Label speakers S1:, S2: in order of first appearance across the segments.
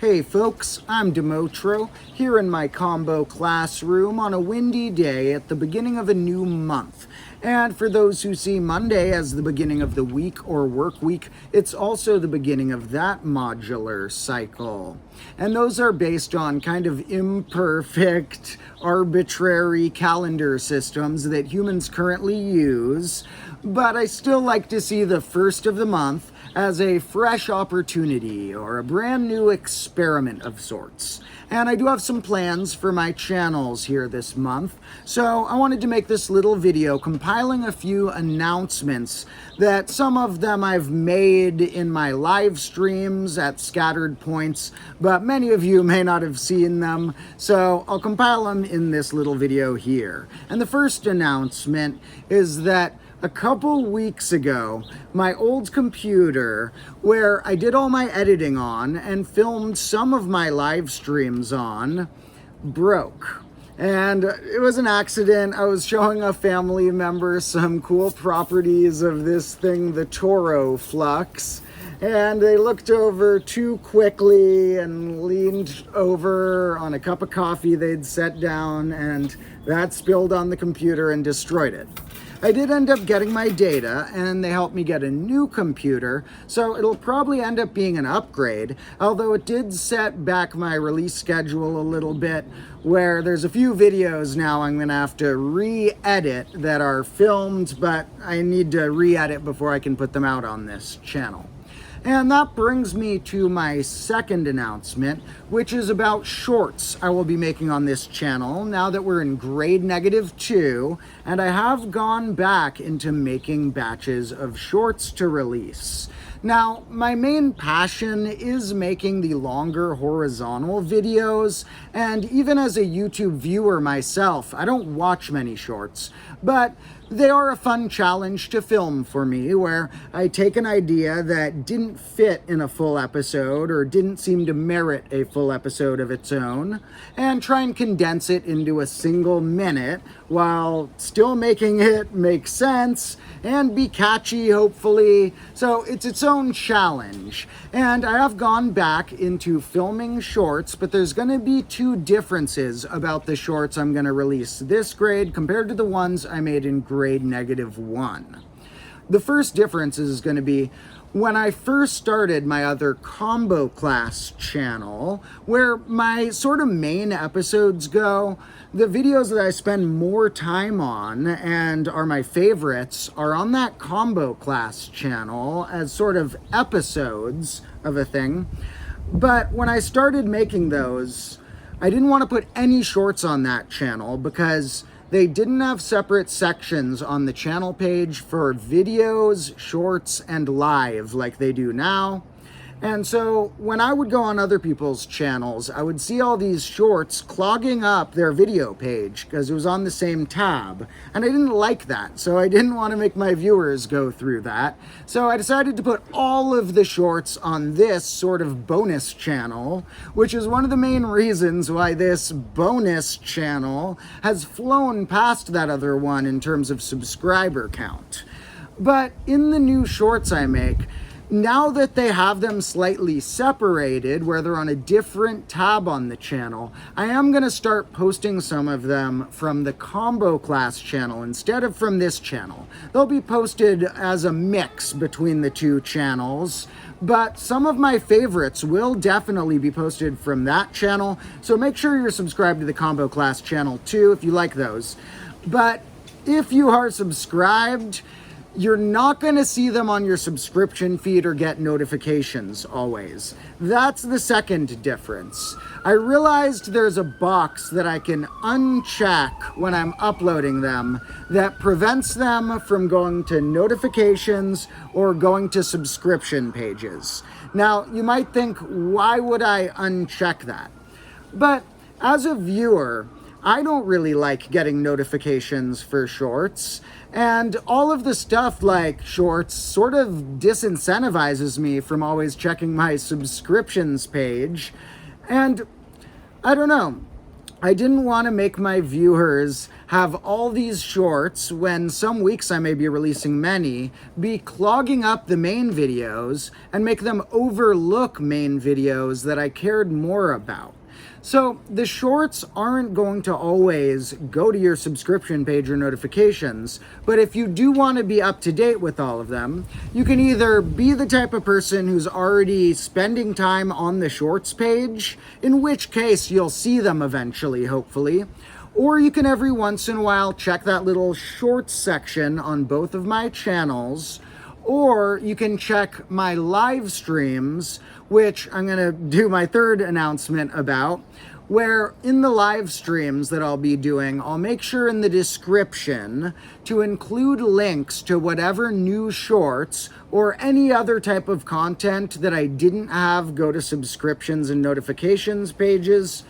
S1: Hey folks, I'm Domotro, here in my combo classroom on a windy day at the beginning of a new month. And for those who see Monday as the beginning of the week or work week, it's also the beginning of that modular cycle. And those are based on kind of imperfect, arbitrary calendar systems that humans currently use. But I still like to see the first of the month as a fresh opportunity or a brand new experiment of sorts. And I do have some plans for my channels here this month, so I wanted to make this little video compiling a few announcements that some of them I've made in my live streams at scattered points, but many of you may not have seen them, so I'll compile them in this little video here. And the first announcement is that a couple weeks ago, my old computer, where I did all my editing on and filmed some of my live streams on, broke. And it was an accident. I was showing a family member some cool properties of this thing, the Toro Flux, and they looked over too quickly and leaned over on a cup of coffee they'd set down, and that spilled on the computer and destroyed it. I did end up getting my data, and they helped me get a new computer, so it'll probably end up being an upgrade, although it did set back my release schedule a little bit, where there's a few videos now I'm going to have to re-edit that are filmed, but I need to re-edit before I can put them out on this channel. And that brings me to my second announcement, which is about shorts I will be making on this channel now that we're in grade -2, and I have gone back into making batches of shorts to release. Now, my main passion is making the longer horizontal videos, and even as a YouTube viewer myself, I don't watch many shorts, but they are a fun challenge to film for me, where I take an idea that didn't fit in a full episode or didn't seem to merit a full episode of its own, and try and condense it into a single minute while still making it make sense and be catchy, hopefully. So it's its own challenge. And I have gone back into filming shorts, but there's going to be two differences about the shorts I'm going to release this grade compared to the ones I made in grade -1. The first difference is going to be when I first started my other combo class channel, where my sort of main episodes go, the videos that I spend more time on and are my favorites are on that combo class channel as sort of episodes of a thing. But when I started making those, I didn't want to put any shorts on that channel because they didn't have separate sections on the channel page for videos, shorts, and live like they do now. And so when I would go on other people's channels, I would see all these shorts clogging up their video page because it was on the same tab. And I didn't like that, so I didn't want to make my viewers go through that. So I decided to put all of the shorts on this sort of bonus channel, which is one of the main reasons why this bonus channel has flown past that other one in terms of subscriber count. But in the new shorts I make, now that they have them slightly separated, where they're on a different tab on the channel, I am going to start posting some of them from the combo class channel instead of from this channel. They'll be posted as a mix between the two channels, but some of my favorites will definitely be posted from that channel, so make sure you're subscribed to the combo class channel too if you like those. But if you are subscribed, you're not going to see them on your subscription feed or get notifications always. That's the second difference. I realized there's a box that I can uncheck when I'm uploading them that prevents them from going to notifications or going to subscription pages. Now, you might think, why would I uncheck that? But as a viewer, I don't really like getting notifications for shorts, and all of the stuff like shorts sort of disincentivizes me from always checking my subscriptions page. And I don't know, I didn't want to make my viewers have all these shorts when some weeks I may be releasing many, be clogging up the main videos and make them overlook main videos that I cared more about. So the shorts aren't going to always go to your subscription page or notifications, but if you do want to be up to date with all of them, you can either be the type of person who's already spending time on the shorts page, in which case you'll see them eventually, hopefully, or you can every once in a while check that little shorts section on both of my channels, or you can check my live streams, which I'm going to do my third announcement about, where in the live streams that I'll be doing, I'll make sure in the description to include links to whatever new shorts or any other type of content that I didn't have go to subscriptions and notifications pages.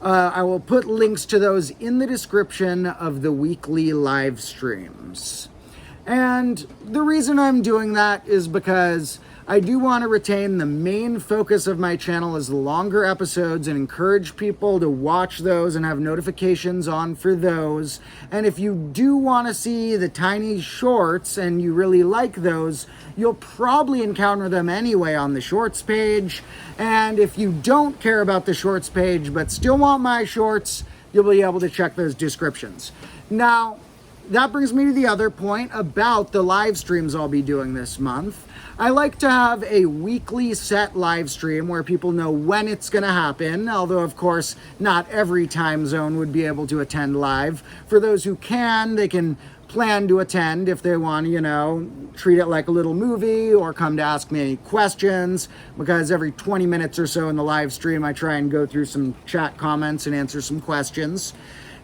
S1: I will put links to those in the description of the weekly live streams. And the reason I'm doing that is because I do want to retain the main focus of my channel as longer episodes and encourage people to watch those and have notifications on for those. And if you do want to see the tiny shorts and you really like those, you'll probably encounter them anyway on the shorts page. And if you don't care about the shorts page but still want my shorts, you'll be able to check those descriptions. Now, that brings me to the other point about the live streams I'll be doing this month. I like to have a weekly set live stream where people know when it's going to happen, although of course not every time zone would be able to attend live. For those who can, they can plan to attend if they want to, treat it like a little movie or come to ask me any questions, because every 20 minutes or so in the live stream I try and go through some chat comments and answer some questions.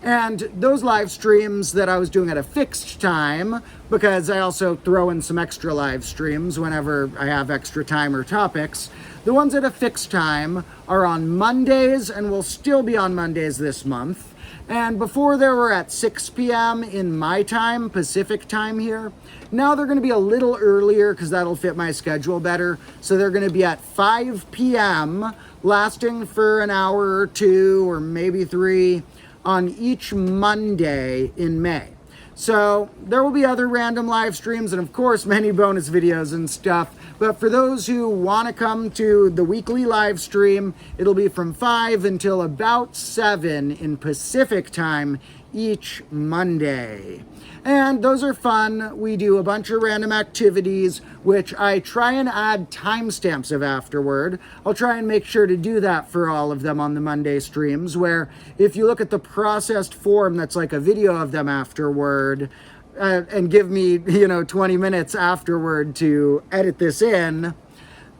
S1: And those live streams that I was doing at a fixed time, because I also throw in some extra live streams whenever I have extra time or topics, the ones at a fixed time are on Mondays and will still be on Mondays this month. And before they were at 6 p.m. in my time, Pacific time here. Now they're going to be a little earlier because that'll fit my schedule better. So they're going to be at 5 p.m., lasting for an hour or two or maybe 3 on each Monday in May. So there will be other random live streams and of course many bonus videos and stuff. But for those who want to come to the weekly live stream, it'll be from 5 until about 7 in Pacific time each Monday. And those are fun. We do a bunch of random activities, which I try and add timestamps of afterward. I'll try and make sure to do that for all of them on the Monday streams, where if you look at the processed form that's like a video of them afterward, and give me, 20 minutes afterward to edit this in,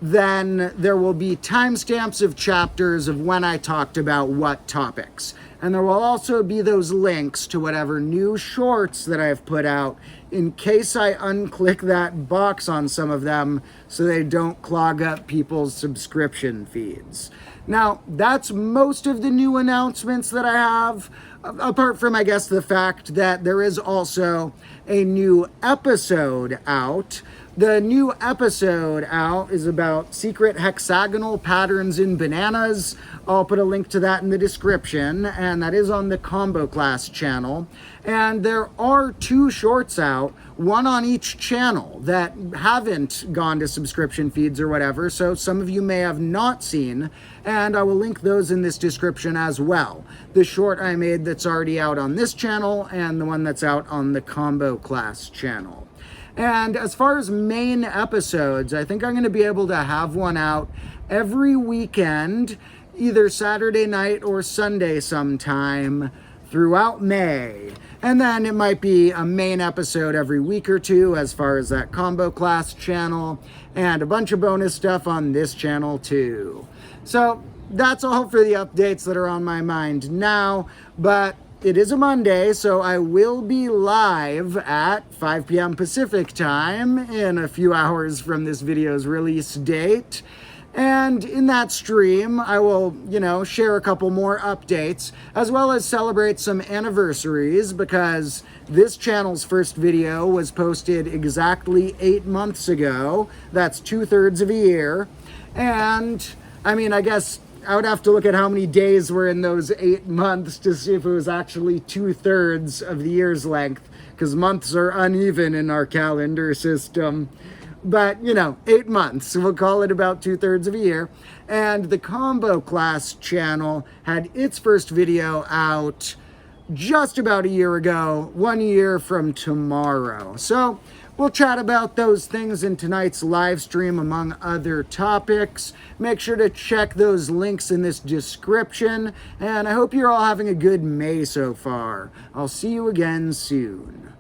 S1: then there will be timestamps of chapters of when I talked about what topics. And there will also be those links to whatever new shorts that I've put out in case I unclick that box on some of them so they don't clog up people's subscription feeds. Now, that's most of the new announcements that I have, apart from, I guess, the fact that there is also a new episode out. The new episode out is about secret hexagonal patterns in bananas. I'll put a link to that in the description, and that is on the Combo Class channel. And there are 2 shorts out, one on each channel, that haven't gone to subscription feeds or whatever, so some of you may have not seen, and I will link those in this description as well. The short I made that's already out on this channel, and the one that's out on the Combo Class channel. And as far as main episodes, I think I'm going to be able to have one out every weekend, either Saturday night or Sunday sometime throughout May. And then it might be a main episode every week or two as far as that Combo Class channel, and a bunch of bonus stuff on this channel too. So that's all for the updates that are on my mind now, but it is a Monday, so I will be live at 5 p.m. Pacific time in a few hours from this video's release date. And in that stream, I will, share a couple more updates, as well as celebrate some anniversaries, because this channel's first video was posted exactly 8 months ago. That's 2/3 of a year. And, I guess I would have to look at how many days were in those 8 months to see if it was actually 2/3 of the year's length, because months are uneven in our calendar system. But, 8 months, so we'll call it about 2/3 of a year. And the Combo Class channel had its first video out just about a year ago, 1 year from tomorrow. So we'll chat about those things in tonight's live stream, among other topics. Make sure to check those links in this description, and I hope you're all having a good May so far. I'll see you again soon.